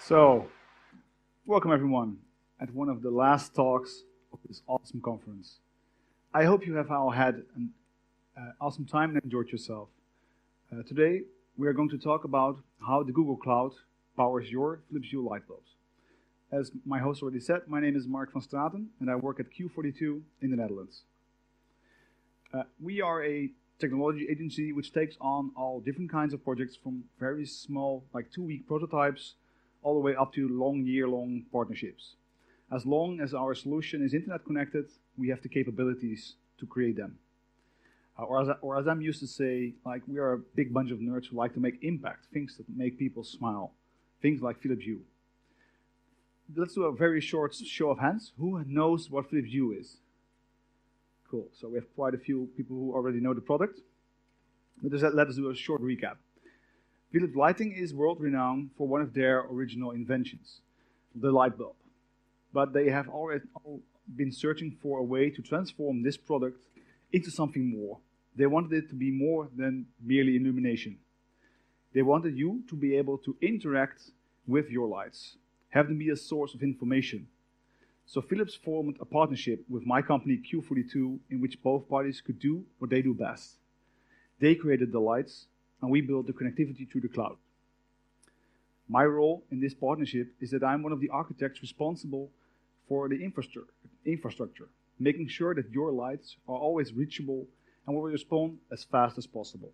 So, welcome everyone at one of the last talks of this awesome conference. I hope you have all had an awesome time and enjoyed yourself. Today, we are going to talk about how the Google Cloud powers your Philips Hue Lightbulbs. As my host already said, my name is Mark van Straten and I work at Q42 in the Netherlands. We are a technology agency which takes on all different kinds of projects from very small, like 2-week prototypes, all the way up to year-long partnerships. As long as our solution is internet connected, we have the capabilities to create them. Or as I'm used to say, like we are a big bunch of nerds who like to make impact, things that make people smile, things like Philips Hue. Let's do a very short show of hands. Who knows what Philips Hue is? Cool, so we have quite a few people who already know the product. But let us do a short recap. Philips Lighting is world-renowned for one of their original inventions, the light bulb. But they have already been searching for a way to transform this product into something more. They wanted it to be more than merely illumination. They wanted you to be able to interact with your lights, have them be a source of information. So Philips formed a partnership with my company Q42 in which both parties could do what they do best. They created the lights, and we built the connectivity through the cloud. My role in this partnership is that I'm one of the architects responsible for the infrastructure, making sure that your lights are always reachable and will respond as fast as possible.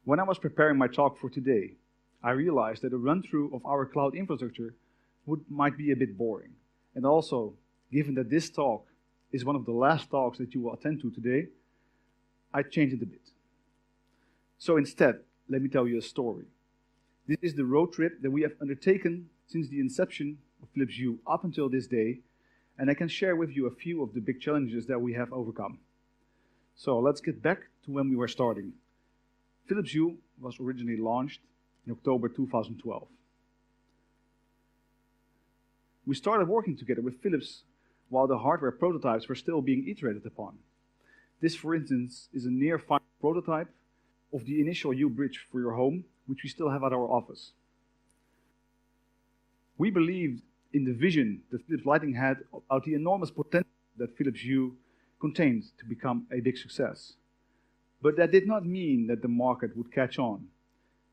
When I was preparing my talk for today, I realized that a run-through of our cloud infrastructure might be a bit boring. And also, given that this talk is one of the last talks that you will attend to today, I changed it a bit. So instead, let me tell you a story. This is the road trip that we have undertaken since the inception of Philips Hue up until this day, and I can share with you a few of the big challenges that we have overcome. So let's get back to when we were starting. Philips Hue was originally launched in October 2012. We started working together with Philips while the hardware prototypes were still being iterated upon. This, for instance, is a near final prototype of the initial Hue bridge for your home, which we still have at our office. We believed in the vision that Philips Lighting had about the enormous potential that Philips Hue contained to become a big success. But that did not mean that the market would catch on.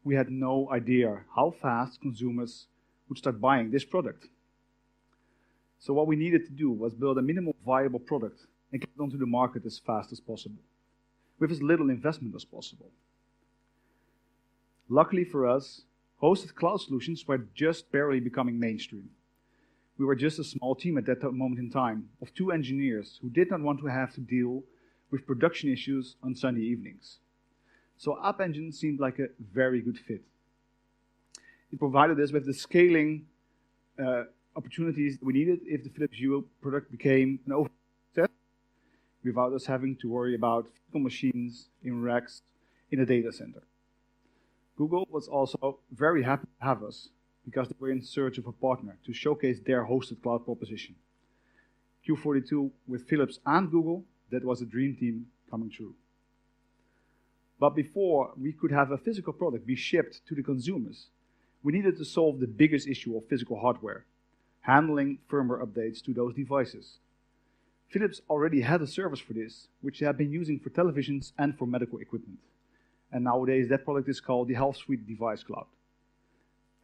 We had no idea how fast consumers would start buying this product. So what we needed to do was build a minimal viable product and get it onto the market as fast as possible, with as little investment as possible. Luckily for us, hosted cloud solutions were just barely becoming mainstream. We were just a small team at that moment in time of 2 engineers who did not want to have to deal with production issues on Sunday evenings. So AppEngine seemed like a very good fit. It provided us with the scaling opportunities we needed if the Philips Hue product became an overall success, without us having to worry about physical machines in racks in a data center. Google was also very happy to have us because they were in search of a partner to showcase their hosted cloud proposition. Q42 with Philips and Google, that was a dream team coming true. But before we could have a physical product be shipped to the consumers, we needed to solve the biggest issue of physical hardware, handling firmware updates to those devices. Philips already had a service for this, which they had been using for televisions and for medical equipment. And nowadays that product is called the Health Suite Device Cloud.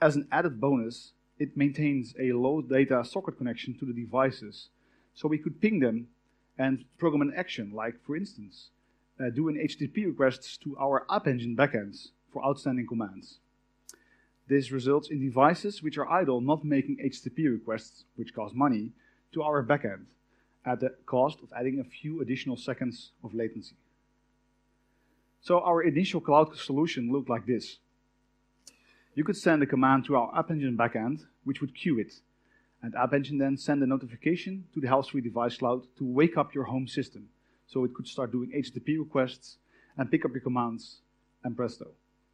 As an added bonus, it maintains a low data socket connection to the devices, so we could ping them and program an action, like for instance, doing HTTP requests to our AppEngine backends for outstanding commands. This results in devices which are idle not making HTTP requests, which cost money, to our backend, at the cost of adding a few additional seconds of latency. So our initial cloud solution looked like this. You could send a command to our AppEngine backend, which would queue it, and AppEngine then send a notification to the Health Suite Device Cloud to wake up your home system, so it could start doing HTTP requests and pick up your commands, and presto,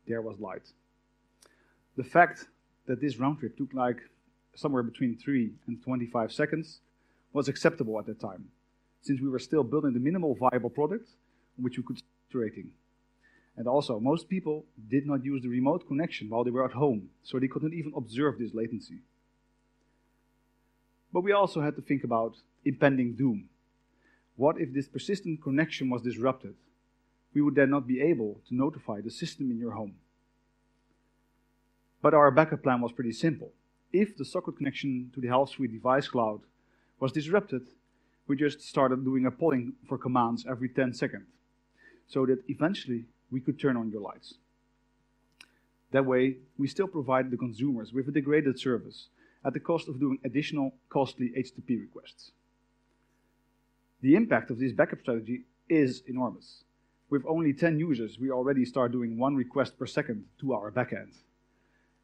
there was light. The fact that this round trip took like somewhere between 3 and 25 seconds was acceptable at that time, since we were still building the minimal viable product on which we could start iterating. And also, most people did not use the remote connection while they were at home, so they could not even observe this latency. But we also had to think about impending doom. What if this persistent connection was disrupted? We would then not be able to notify the system in your home. But our backup plan was pretty simple. If the socket connection to the Health Suite device cloud was disrupted, we just started doing a polling for commands every 10 seconds, so that eventually we could turn on your lights. That way, we still provide the consumers with a degraded service at the cost of doing additional costly HTTP requests. The impact of this backup strategy is enormous. With only 10 users, we already start doing 1 request per second to our backend.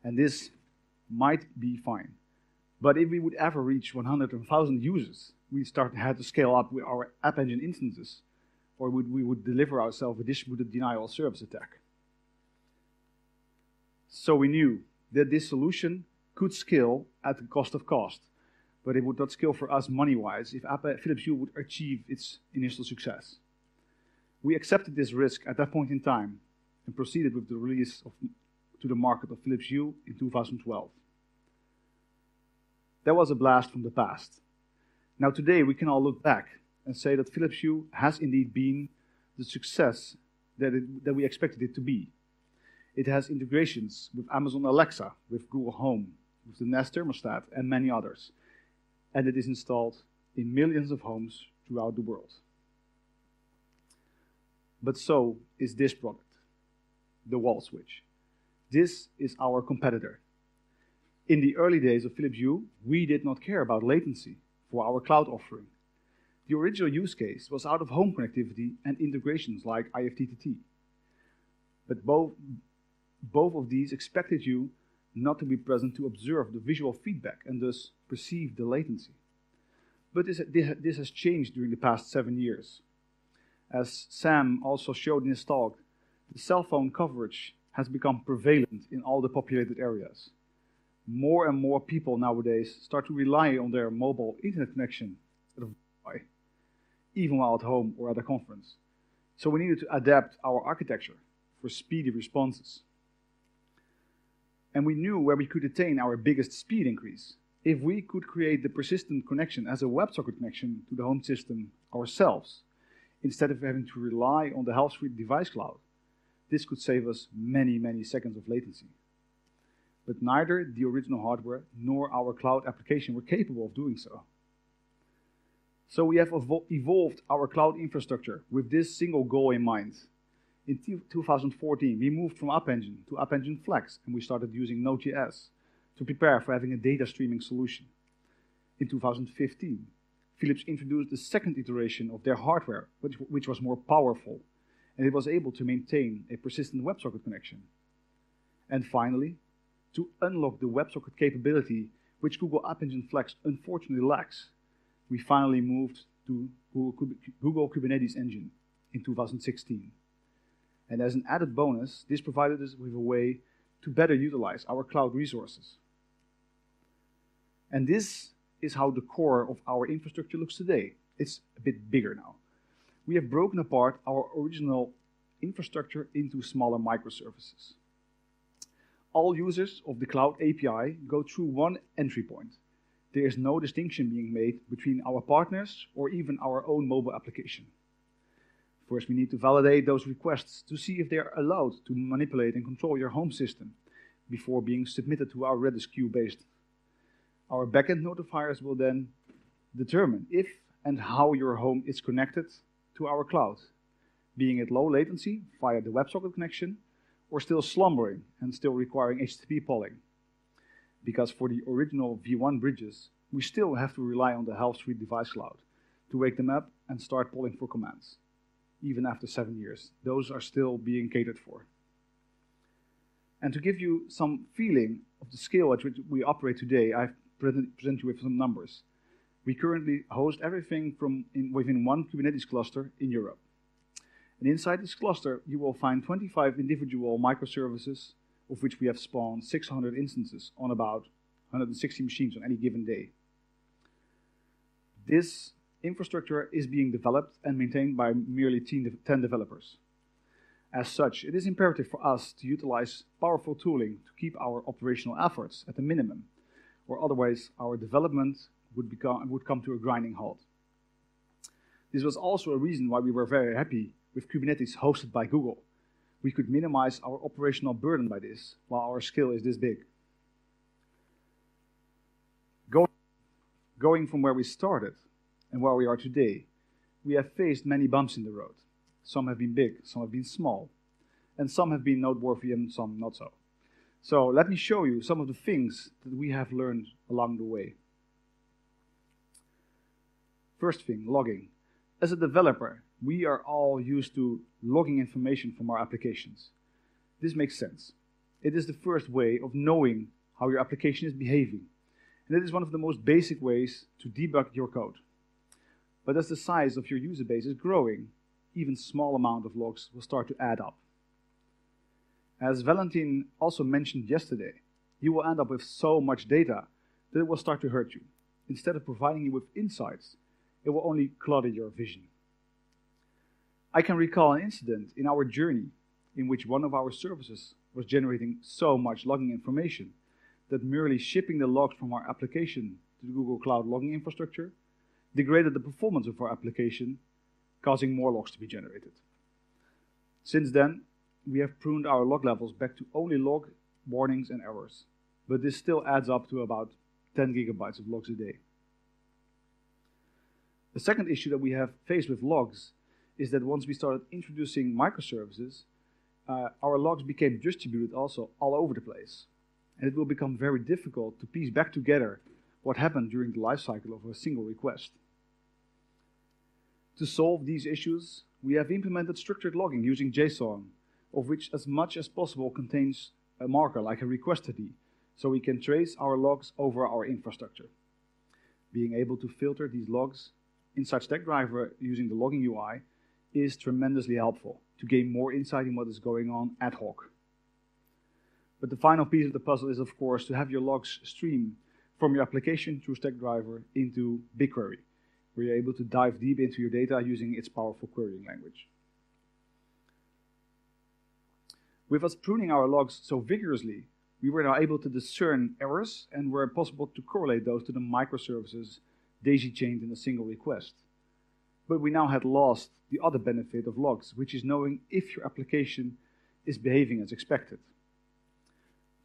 And this might be fine. But if we would ever reach 100,000 users, we had to scale up with our AppEngine instances, or we would deliver ourselves a distributed denial of service attack. So we knew that this solution could scale at the cost of cost, but it would not scale for us money-wise if Philips Hue would achieve its initial success. We accepted this risk at that point in time and proceeded with the release to the market of Philips Hue in 2012. That was a blast from the past. Now today we can all look back and say that Philips Hue has indeed been the success that we expected it to be. It has integrations with Amazon Alexa, with Google Home, with the Nest thermostat, and many others. And it is installed in millions of homes throughout the world. But so is this product, the wall switch. This is our competitor. In the early days of Philips Hue, we did not care about latency for our cloud offering. The original use case was out-of-home connectivity and integrations like IFTTT. But both of these expected you not to be present to observe the visual feedback and thus perceive the latency. But this has changed during the past 7 years. As Sam also showed in his talk, the cell phone coverage has become prevalent in all the populated areas. More and more people nowadays start to rely on their mobile internet connection instead of Wi-Fi, even while at home or at a conference. So we needed to adapt our architecture for speedy responses. And we knew where we could attain our biggest speed increase. If we could create the persistent connection as a WebSocket connection to the home system ourselves, instead of having to rely on the Health Suite device cloud, this could save us many, many seconds of latency. But neither the original hardware nor our cloud application were capable of doing so. So we have evolved our cloud infrastructure with this single goal in mind. In 2014, we moved from AppEngine to AppEngine Flex, and we started using Node.js to prepare for having a data streaming solution. In 2015, Philips introduced the second iteration of their hardware, which was more powerful, and it was able to maintain a persistent WebSocket connection. And finally, to unlock the WebSocket capability, which Google AppEngine Flex unfortunately lacks, we finally moved to Google Kubernetes engine in 2016. And as an added bonus, this provided us with a way to better utilize our cloud resources. And this is how the core of our infrastructure looks today. It's a bit bigger now. We have broken apart our original infrastructure into smaller microservices. All users of the Cloud API go through one entry point. There is no distinction being made between our partners or even our own mobile application. First, we need to validate those requests to see if they are allowed to manipulate and control your home system before being submitted to our Redis queue-based. Our backend notifiers will then determine if and how your home is connected to our cloud, being at low latency via the WebSocket connection, or still slumbering and still requiring HTTP polling. Because for the original V1 bridges, we still have to rely on the Health Suite device cloud to wake them up and start polling for commands. Even after 7 years, those are still being catered for. And to give you some feeling of the scale at which we operate today, I've present you with some numbers. We currently host everything from within one Kubernetes cluster in Europe. And inside this cluster, you will find 25 individual microservices, of which we have spawned 600 instances on about 160 machines on any given day. This infrastructure is being developed and maintained by merely 10 developers. As such, it is imperative for us to utilize powerful tooling to keep our operational efforts at the minimum, or otherwise our development would come to a grinding halt. This was also a reason why we were very happy with Kubernetes hosted by Google. We could minimize our operational burden by this, while our scale is this big. Going from where we started and where we are today, we have faced many bumps in the road. Some have been big, some have been small, and some have been noteworthy and some not so. So let me show you some of the things that we have learned along the way. First thing, logging. As a developer, we are all used to logging information from our applications. This makes sense. It is the first way of knowing how your application is behaving. And it is one of the most basic ways to debug your code. But as the size of your user base is growing, even small amount of logs will start to add up. As Valentin also mentioned yesterday, you will end up with so much data that it will start to hurt you. Instead of providing you with insights, it will only clutter your vision. I can recall an incident in our journey in which one of our services was generating so much logging information that merely shipping the logs from our application to the Google Cloud logging infrastructure degraded the performance of our application, causing more logs to be generated. Since then, we have pruned our log levels back to only log, warnings, and errors, but this still adds up to about 10 gigabytes of logs a day. The second issue that we have faced with logs is that once we started introducing microservices, our logs became distributed also all over the place. And it will become very difficult to piece back together what happened during the lifecycle of a single request. To solve these issues, we have implemented structured logging using JSON, of which as much as possible contains a marker like a request ID, so we can trace our logs over our infrastructure. Being able to filter these logs inside Stackdriver using the logging UI is tremendously helpful to gain more insight in what is going on ad hoc. But the final piece of the puzzle is, of course, to have your logs stream from your application through Stackdriver into BigQuery, where you're able to dive deep into your data using its powerful querying language. With us pruning our logs so vigorously, we were now able to discern errors and were possible to correlate those to the microservices daisy-chained in a single request. But we now had lost the other benefit of logs, which is knowing if your application is behaving as expected.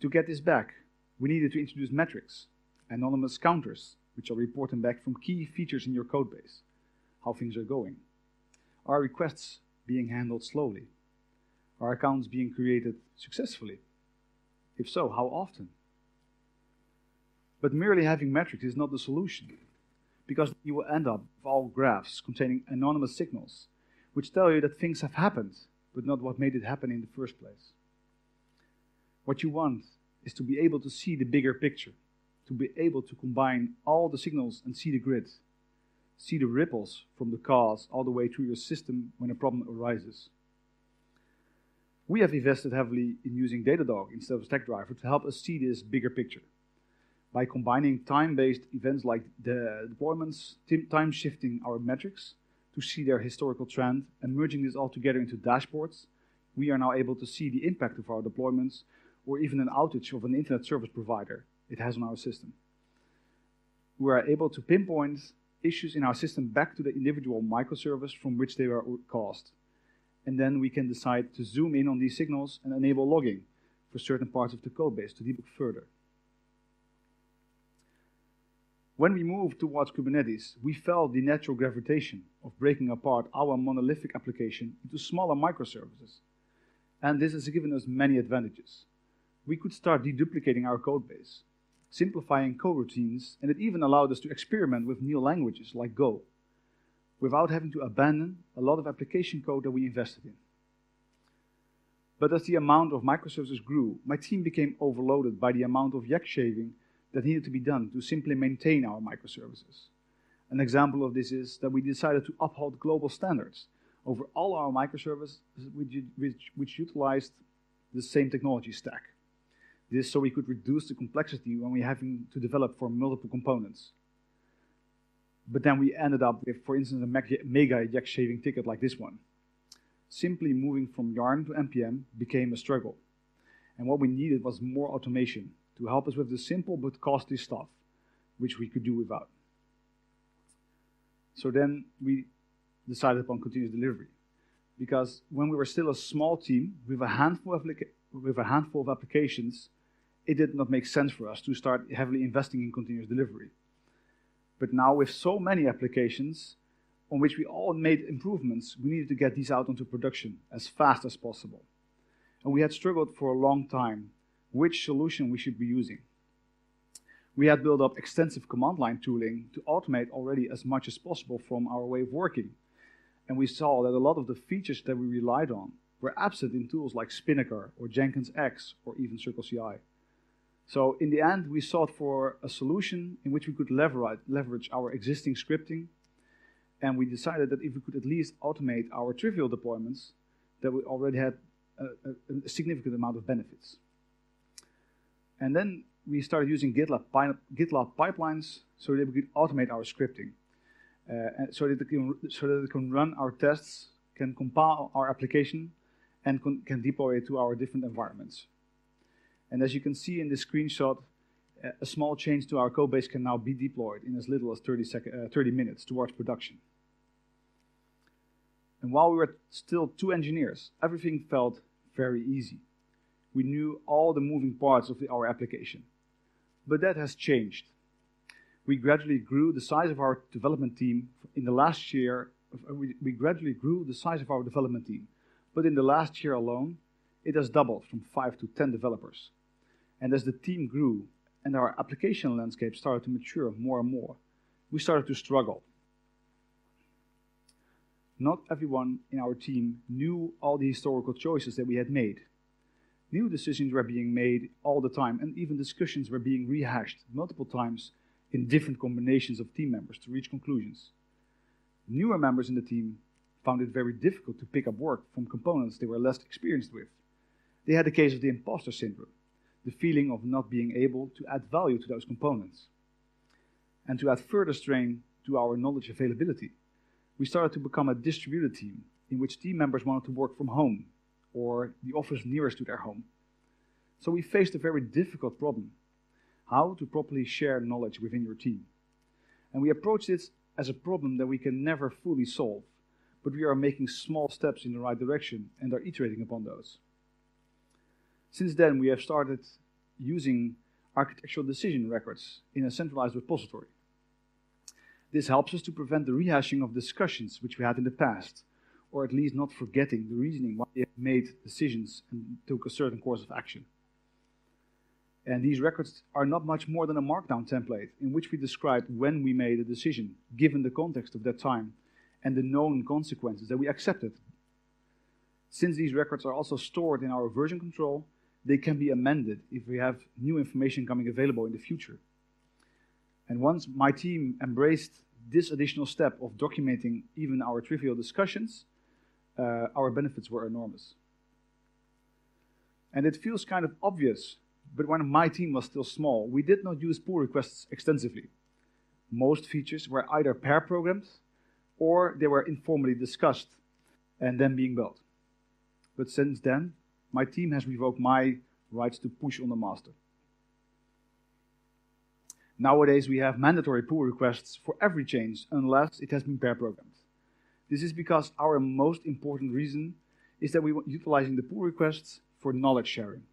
To get this back, we needed to introduce metrics, anonymous counters, which are reporting back from key features in your codebase, how things are going. Are requests being handled slowly? Are accounts being created successfully? If so, how often? But merely having metrics is not the solution, because you will end up with all graphs containing anonymous signals, which tell you that things have happened, but not what made it happen in the first place. What you want is to be able to see the bigger picture, to be able to combine all the signals and see the grid, see the ripples from the cause all the way through your system when a problem arises. We have invested heavily in using Datadog instead of Stackdriver to help us see this bigger picture. By combining time-based events like the deployments, time-shifting our metrics to see their historical trend, and merging this all together into dashboards, we are now able to see the impact of our deployments or even an outage of an internet service provider it has on our system. We are able to pinpoint issues in our system back to the individual microservice from which they were caused. And then we can decide to zoom in on these signals and enable logging for certain parts of the codebase to debug further. When we moved towards Kubernetes, we felt the natural gravitation of breaking apart our monolithic application into smaller microservices. And this has given us many advantages. We could start deduplicating our codebase, simplifying coroutines, and it even allowed us to experiment with new languages like Go, without having to abandon a lot of application code that we invested in. But as the amount of microservices grew, my team became overloaded by the amount of yak shaving that needed to be done to simply maintain our microservices. An example of this is that we decided to uphold global standards over all our microservices which utilized the same technology stack. This so we could reduce the complexity when we're having to develop for multiple components. But then we ended up with, for instance, a mega yak shaving ticket like this one. simply moving from Yarn to NPM became a struggle. And what we needed was more automation to help us with the simple but costly stuff, which we could do without. So then we decided upon continuous delivery, because when we were still a small team with a handful of applications, it did not make sense for us to start heavily investing in continuous delivery. But now with so many applications on which we all made improvements, we needed to get these out onto production as fast as possible. And we had struggled for a long time which solution we should be using. We had built up extensive command line tooling to automate already as much as possible from our way of working. And we saw that a lot of the features that we relied on were absent in tools like Spinnaker or Jenkins X or even CircleCI. So in the end, we sought for a solution in which we could leverage our existing scripting, and we decided that if we could at least automate our trivial deployments, that we already had a significant amount of benefits. And then we started using GitLab pipelines so that we could automate our scripting, so that it can run our tests, can compile our application, and can deploy it to our different environments. And as you can see in this screenshot, a small change to our code base can now be deployed in as little as 30 minutes towards production. And while we were still 2 engineers, everything felt very easy. We knew all the moving parts of our application. But that has changed. We gradually grew the size of our development team in the last year. We gradually grew the size of our development team. But in the last year alone, it has doubled from 5 to 10 developers. And as the team grew and our application landscape started to mature more and more, we started to struggle. Not everyone in our team knew all the historical choices that we had made. New decisions were being made all the time, and even discussions were being rehashed multiple times in different combinations of team members to reach conclusions. Newer members in the team found it very difficult to pick up work from components they were less experienced with. They had the case of the imposter syndrome, the feeling of not being able to add value to those components. And to add further strain to our knowledge availability, we started to become a distributed team in which team members wanted to work from home or the office nearest to their home. So we faced a very difficult problem: how to properly share knowledge within your team. And we approached it as a problem that we can never fully solve, but we are making small steps in the right direction and are iterating upon those. Since then, we have started using architectural decision records in a centralized repository. This helps us to prevent the rehashing of discussions which we had in the past, or at least not forgetting the reasoning why we have made decisions and took a certain course of action. And these records are not much more than a markdown template in which we describe when we made a decision, given the context of that time, and the known consequences that we accepted. Since these records are also stored in our version control, they can be amended if we have new information coming available in the future. And once my team embraced this additional step of documenting even our trivial discussions, our benefits were enormous. And it feels kind of obvious, but when my team was still small, we did not use pull requests extensively. Most features were either pair programmed or they were informally discussed and then being built. But since then, my team has revoked my rights to push on the master. Nowadays, we have mandatory pull requests for every change unless it has been pair programmed. This is because our most important reason is that we were utilizing the pull requests for knowledge sharing.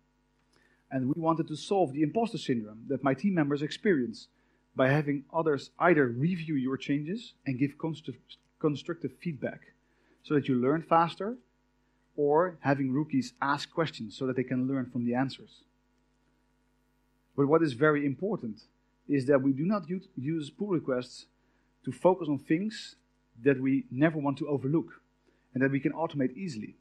And we wanted to solve the imposter syndrome that my team members experience by having others either review your changes and give constructive feedback so that you learn faster, or having rookies ask questions so that they can learn from the answers. But what is very important is that we do not use pull requests to focus on things that we never want to overlook and that we can automate easily.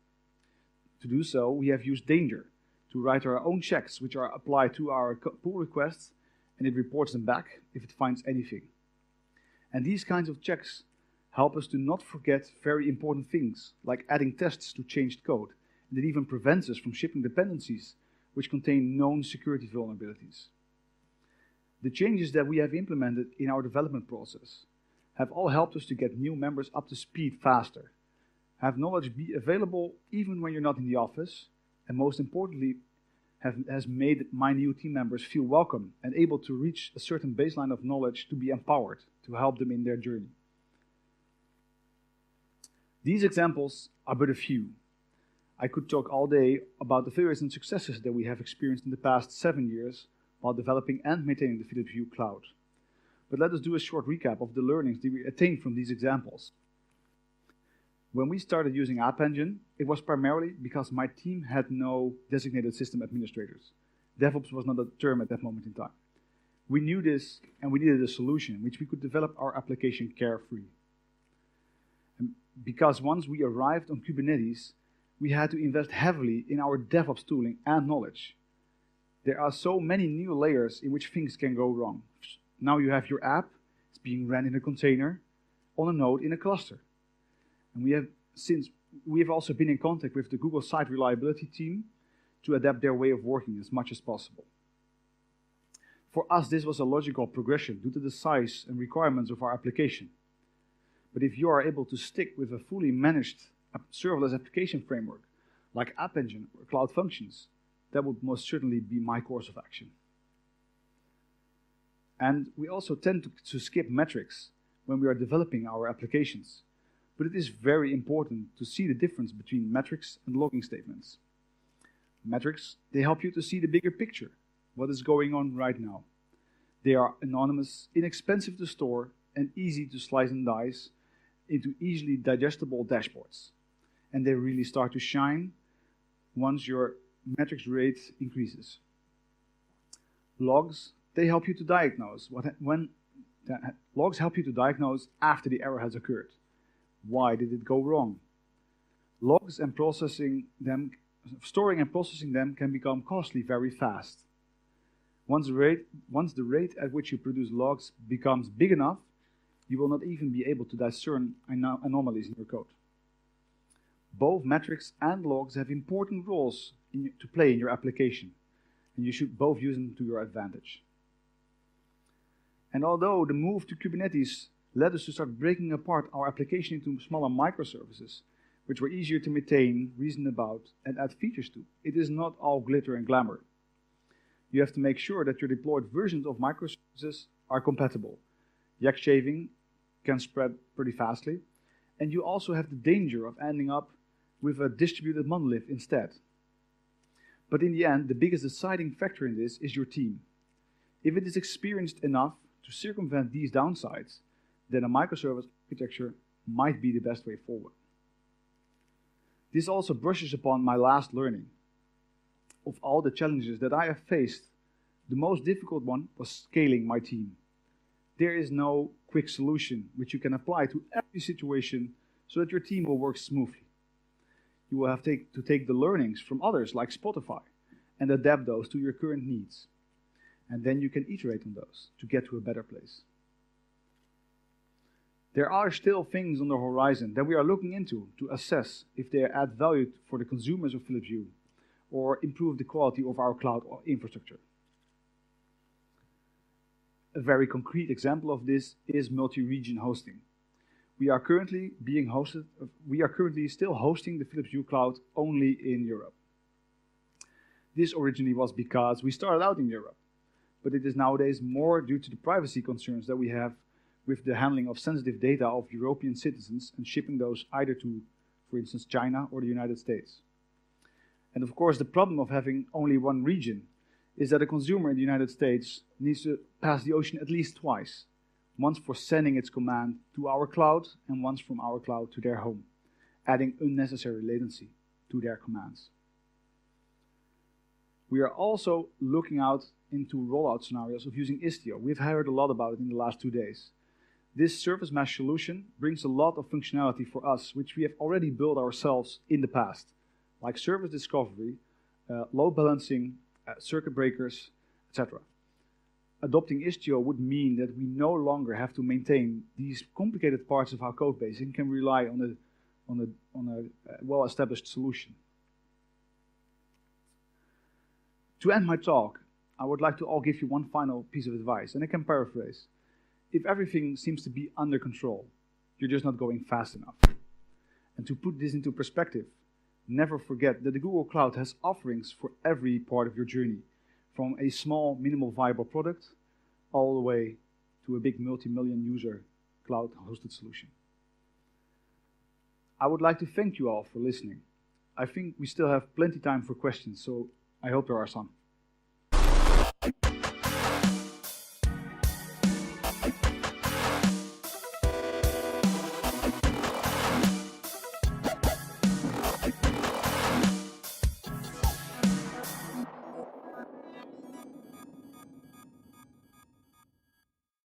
To do so, we have used Danger to write our own checks which are applied to our pull requests, and it reports them back if it finds anything. And these kinds of checks help us to not forget very important things, like adding tests to changed code, and it even prevents us from shipping dependencies which contain known security vulnerabilities. The changes that we have implemented in our development process have all helped us to get new members up to speed faster, Have knowledge be available even when you're not in the office, and most importantly, has made my new team members feel welcome and able to reach a certain baseline of knowledge to be empowered to help them in their journey. These examples are but a few. I could talk all day about the failures and successes that we have experienced in the past 7 years while developing and maintaining the Philips Hue cloud. But let us do a short recap of the learnings that we attained from these examples. When we started using AppEngine, it was primarily because my team had no designated system administrators. DevOps was not a term at that moment in time. We knew this, and we needed a solution in which we could develop our application carefree. And because once we arrived on Kubernetes, we had to invest heavily in our DevOps tooling and knowledge. There are so many new layers in which things can go wrong. Now you have your app, it's being ran in a container, on a node in a cluster. And we have also been in contact with the Google Site Reliability team to adapt their way of working as much as possible. For us, this was a logical progression due to the size and requirements of our application. But if you are able to stick with a fully managed serverless application framework like AppEngine or Cloud Functions, that would most certainly be my course of action. And we also tend to skip metrics when we are developing our applications. But it is very important to see the difference between metrics and logging statements. Metrics, they help you to see the bigger picture, what is going on right now. They are anonymous, inexpensive to store, and easy to slice and dice into easily digestible dashboards. And they really start to shine once your metrics rate increases. Logs, they help you to diagnose logs help you to diagnose after the error has occurred. Why did it go wrong? Logs and storing and processing them can become costly very fast. Once the rate at which you produce logs becomes big enough, you will not even be able to discern anomalies in your code. Both metrics and logs have important roles to play in your application, and you should both use them to your advantage. And although the move to Kubernetes led us to start breaking apart our application into smaller microservices, which were easier to maintain, reason about, and add features to, it is not all glitter and glamour. You have to make sure that your deployed versions of microservices are compatible. Yak shaving can spread pretty fastly, and you also have the danger of ending up with a distributed monolith instead. But in the end, the biggest deciding factor in this is your team. If it is experienced enough to circumvent these downsides, then a microservice architecture might be the best way forward. This also brushes upon my last learning. Of all the challenges that I have faced, the most difficult one was scaling my team. There is no quick solution which you can apply to every situation so that your team will work smoothly. You will have to take the learnings from others like Spotify and adapt those to your current needs. And then you can iterate on those to get to a better place. There are still things on the horizon that we are looking into to assess if they add value for the consumers of Philips Hue or improve the quality of our cloud infrastructure. A very concrete example of this is multi-region hosting. We are currently still hosting the Philips Hue cloud only in Europe. This originally was because we started out in Europe, but it is nowadays more due to the privacy concerns that we have with the handling of sensitive data of European citizens and shipping those either to, for instance, China or the United States. And of course, the problem of having only one region is that a consumer in the United States needs to pass the ocean at least twice, once for sending its command to our cloud and once from our cloud to their home, adding unnecessary latency to their commands. We are also looking out into rollout scenarios of using Istio. We've heard a lot about it in the last 2 days. This service mesh solution brings a lot of functionality for us, which we have already built ourselves in the past, like service discovery, load balancing, circuit breakers, etc. Adopting Istio would mean that we no longer have to maintain these complicated parts of our code base and can rely on a well-established solution. To end my talk, I would like to give you one final piece of advice, and I can paraphrase. If everything seems to be under control, you're just not going fast enough. And to put this into perspective, never forget that the Google Cloud has offerings for every part of your journey, from a small, minimal viable product all the way to a big multi-million user cloud-hosted solution. I would like to thank you all for listening. I think we still have plenty of time for questions, so I hope there are some.